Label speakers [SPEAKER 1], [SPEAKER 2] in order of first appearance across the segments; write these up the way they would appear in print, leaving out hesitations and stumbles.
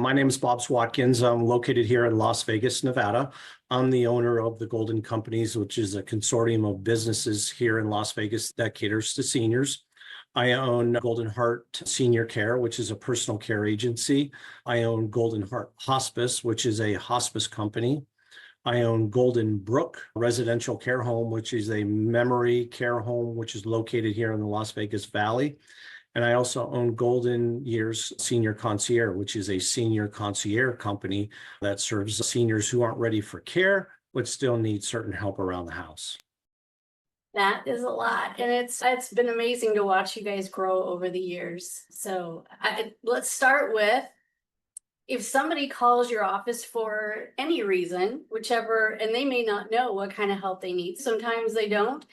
[SPEAKER 1] My name is Bob Swadkins. I'm located here in Las Vegas, Nevada. I'm the owner of the Golden Companies, which is a consortium of businesses here in Las Vegas that caters to seniors. I own Golden Heart Senior Care, which is a personal care agency. I own Golden Heart Hospice, which is a hospice company. I own Golden Brook Residential Care Home, which is a memory care home, which is located here in the Las Vegas Valley. And I also own Golden Years Senior Concierge, which is a senior concierge company that serves seniors who aren't ready for care, but still need certain help around the house.
[SPEAKER 2] That is a lot. And it's been amazing to watch you guys grow over the years. So let's start with, if somebody calls your office for any reason, whichever, and they may not know what kind of help they need. Sometimes they don't.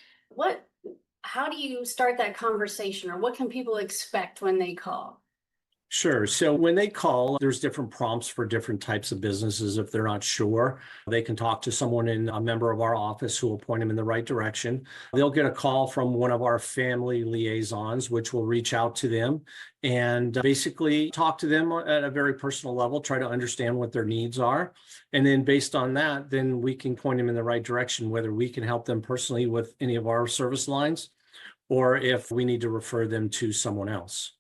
[SPEAKER 2] How do you start that conversation, or what can people expect when they call?
[SPEAKER 1] Sure. So when they call, there's different prompts for different types of businesses. If they're not sure, they can talk to someone in a member of our office who will point them in the right direction. They'll get a call from one of our family liaisons, which will reach out to them and basically talk to them at a very personal level, try to understand what their needs are. And then based on that, then we can point them in the right direction, whether we can help them personally with any of our service lines, or if we need to refer them to someone else.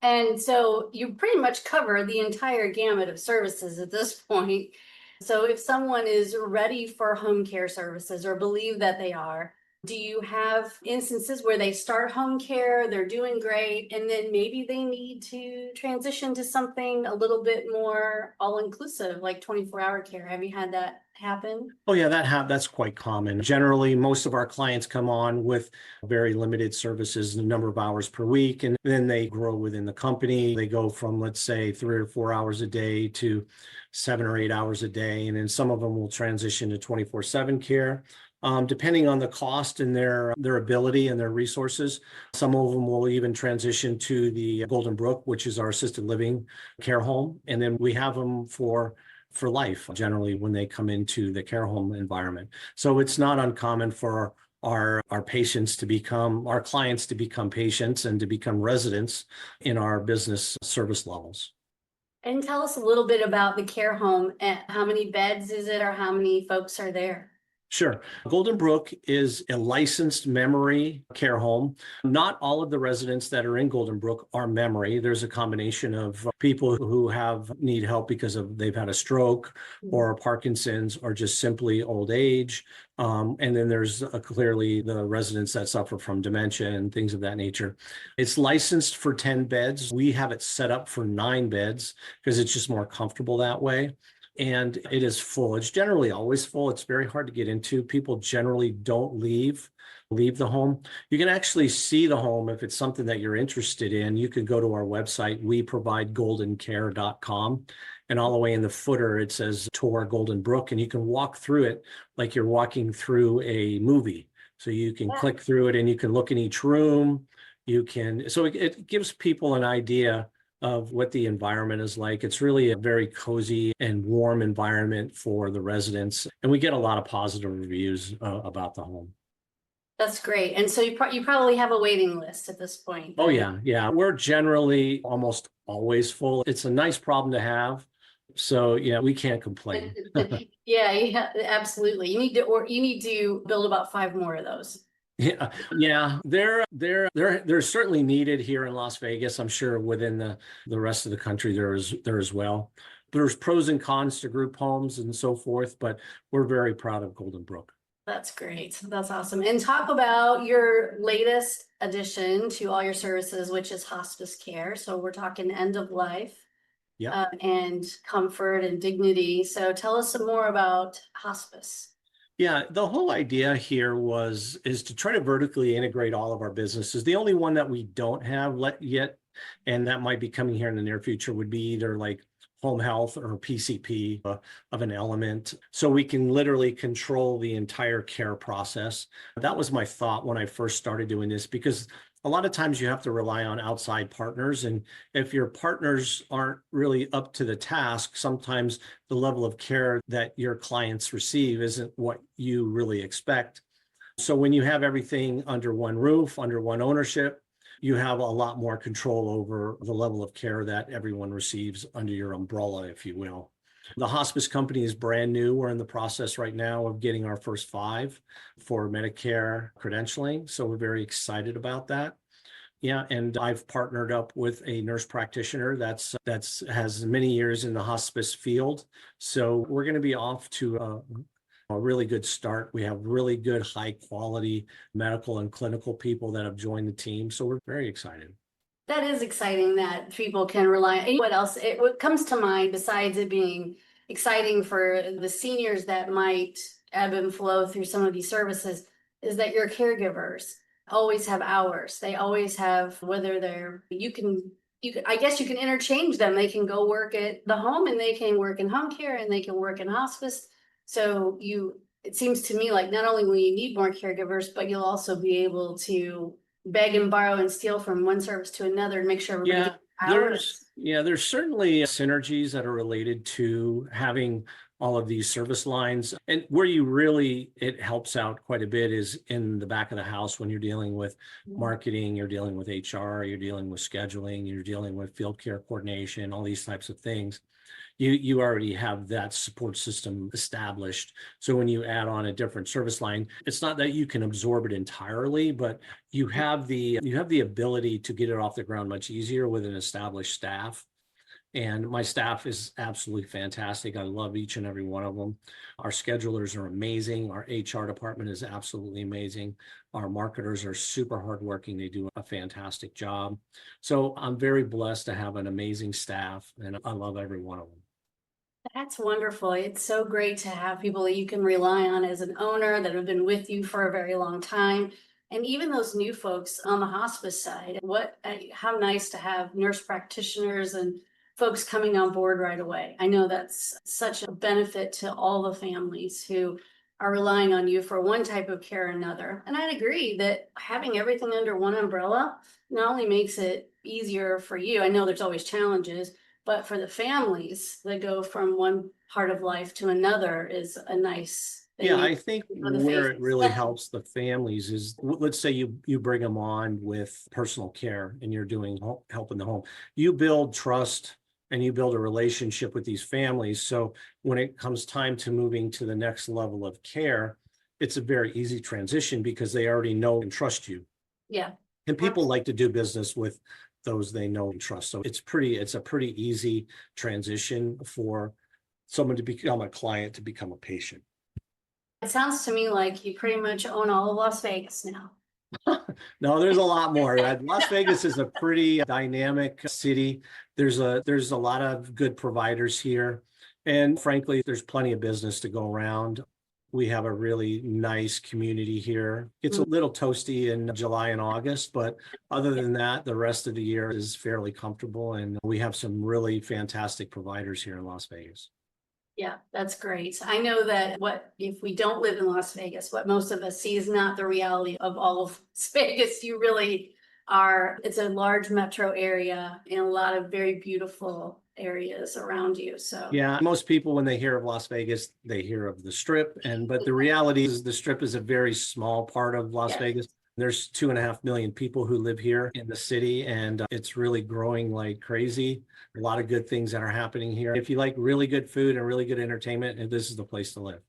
[SPEAKER 2] And so you pretty much cover the entire gamut of services at this point. So if someone is ready for home care services or believe that they are, do you have instances where they start home care, they're doing great, and then maybe they need to transition to something a little bit more all-inclusive, like 24-hour care? Have you had that happen?
[SPEAKER 1] Oh yeah, that's quite common. Generally, most of our clients come on with very limited services, a number of hours per week, and then they grow within the company. They go from, let's say, 3 or 4 hours a day to 7 or 8 hours a day, and then some of them will transition to 24/7 care. Depending on the cost and their ability and their resources. Some of them will even transition to the Golden Brook, which is our assisted living care home. And then we have them for life, generally, when they come into the care home environment. So it's not uncommon for our clients to become patients and to become residents in our business service levels.
[SPEAKER 2] And tell us a little bit about the care home. And how many beds is it, or how many folks are there?
[SPEAKER 1] Sure. Golden Brook is a licensed memory care home. Not all of the residents that are in Golden Brook are memory. There's a combination of people who need help because they've had a stroke or Parkinson's or just simply old age. And then there's clearly the residents that suffer from dementia and things of that nature. It's licensed for 10 beds. We have it set up for 9 beds because it's just more comfortable that way. And it is full. It's generally always full. It's very hard to get into. People generally don't leave the home. You can actually see the home if it's something that you're interested in. You can go to our website, weprovidegoldencare.com, and all the way in the footer, it says Tour Golden Brook, and you can walk through it like you're walking through a movie. So you can click through it and you can look in each room. So it gives people an idea of what the environment is like. It's really a very cozy and warm environment for the residents. And we get a lot of positive reviews about the home.
[SPEAKER 2] That's great. And so you probably have a waiting list at this point.
[SPEAKER 1] Oh yeah. Yeah. We're generally almost always full. It's a nice problem to have. So yeah, we can't complain.
[SPEAKER 2] Yeah, absolutely. You need to build about 5 more of those.
[SPEAKER 1] Yeah, they're certainly needed here in Las Vegas. I'm sure within the rest of the country there as well. There's pros and cons to group homes and so forth, but we're very proud of Golden Brook.
[SPEAKER 2] That's great. That's awesome. And talk about your latest addition to all your services, which is hospice care. So we're talking end of life, and comfort and dignity. So tell us some more about hospice.
[SPEAKER 1] Yeah, the whole idea here is to try to vertically integrate all of our businesses. The only one that we don't have yet, and that might be coming here in the near future, would be either like home health or PCP of an element. So we can literally control the entire care process. That was my thought when I first started doing this, because a lot of times you have to rely on outside partners. And if your partners aren't really up to the task, sometimes the level of care that your clients receive isn't what you really expect. So when you have everything under one roof, under one ownership, you have a lot more control over the level of care that everyone receives under your umbrella, if you will. The hospice company is brand new. We're in the process right now of getting our first 5 for Medicare credentialing. So we're very excited about that. Yeah, and I've partnered up with a nurse practitioner that's has many years in the hospice field. So we're going to be off to a really good start. We have really good, high quality medical and clinical people that have joined the team. So we're very excited.
[SPEAKER 2] That is exciting that people can rely on. What else? What comes to mind besides it being exciting for the seniors that might ebb and flow through some of these services is that your caregivers always have hours. They always have, whether they're, I guess you can interchange them. They can go work at the home and they can work in home care and they can work in hospice. So it seems to me like not only will you need more caregivers, but you'll also be able to beg and borrow and steal from one service to another and make sure everybody
[SPEAKER 1] there's certainly synergies that are related to having all of these service lines. And where it helps out quite a bit is in the back of the house when you're dealing with marketing, you're dealing with HR, you're dealing with scheduling, you're dealing with field care coordination, all these types of things. You already have that support system established. So when you add on a different service line, it's not that you can absorb it entirely, but you have the ability to get it off the ground much easier with an established staff. And my staff is absolutely fantastic. I love each and every one of them. Our schedulers are amazing. Our HR department is absolutely amazing. Our marketers are super hardworking. They do a fantastic job. So I'm very blessed to have an amazing staff, and I love every one of them.
[SPEAKER 2] That's wonderful. It's so great to have people that you can rely on as an owner that have been with you for a very long time. And even those new folks on the hospice side, how nice to have nurse practitioners and folks coming on board right away. I know that's such a benefit to all the families who are relying on you for one type of care or another. And I'd agree that having everything under one umbrella not only makes it easier for you, I know there's always challenges, but for the families that go from one part of life to another is a nice thing.
[SPEAKER 1] Yeah, I think where it really helps the families is, let's say you bring them on with personal care and you're doing help in the home. You build trust and you build a relationship with these families. So when it comes time to moving to the next level of care, it's a very easy transition because they already know and trust you.
[SPEAKER 2] Yeah.
[SPEAKER 1] And people like to do business with those they know and trust. So it's a pretty easy transition for someone to become a client to become a patient.
[SPEAKER 2] It sounds to me like you pretty much own all of Las Vegas now.
[SPEAKER 1] No, there's a lot more. Las Vegas is a pretty dynamic city. There's a lot of good providers here. And frankly, there's plenty of business to go around. We have a really nice community here. It's a little toasty in July and August, but other than that, the rest of the year is fairly comfortable. And we have some really fantastic providers here in Las Vegas.
[SPEAKER 2] Yeah, that's great. I know that if we don't live in Las Vegas, what most of us see is not the reality of all of Las Vegas. You really are. It's a large metro area and a lot of very beautiful areas around you. So
[SPEAKER 1] yeah, most people, when they hear of Las Vegas, they hear of the Strip. But the reality is the Strip is a very small part of Las Vegas. There's 2.5 million people who live here in the city, and it's really growing like crazy. A lot of good things that are happening here. If you like really good food and really good entertainment, this is the place to live.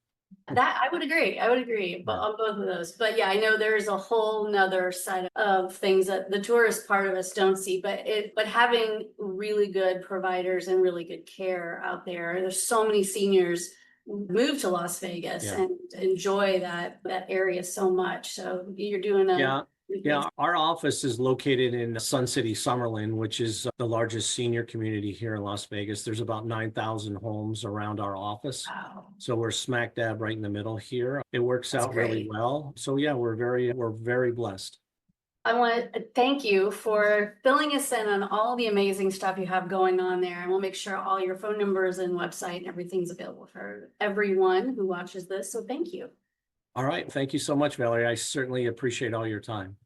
[SPEAKER 2] That I would agree on both of those. But yeah, I know there's a whole nother side of things that the tourist part of us don't see, but having really good providers and really good care out there. There's so many seniors move to Las Vegas and enjoy that area so much. So you're doing
[SPEAKER 1] our office is located in Sun City, Summerlin, which is the largest senior community here in Las Vegas. There's about 9,000 homes around our office.
[SPEAKER 2] Wow.
[SPEAKER 1] So we're smack dab right in the middle here. It works out really well. So yeah, we're very blessed.
[SPEAKER 2] I want to thank you for filling us in on all the amazing stuff you have going on there. And we'll make sure all your phone numbers and website and everything's available for everyone who watches this. So thank you.
[SPEAKER 1] All right. Thank you so much, Valerie. I certainly appreciate all your time.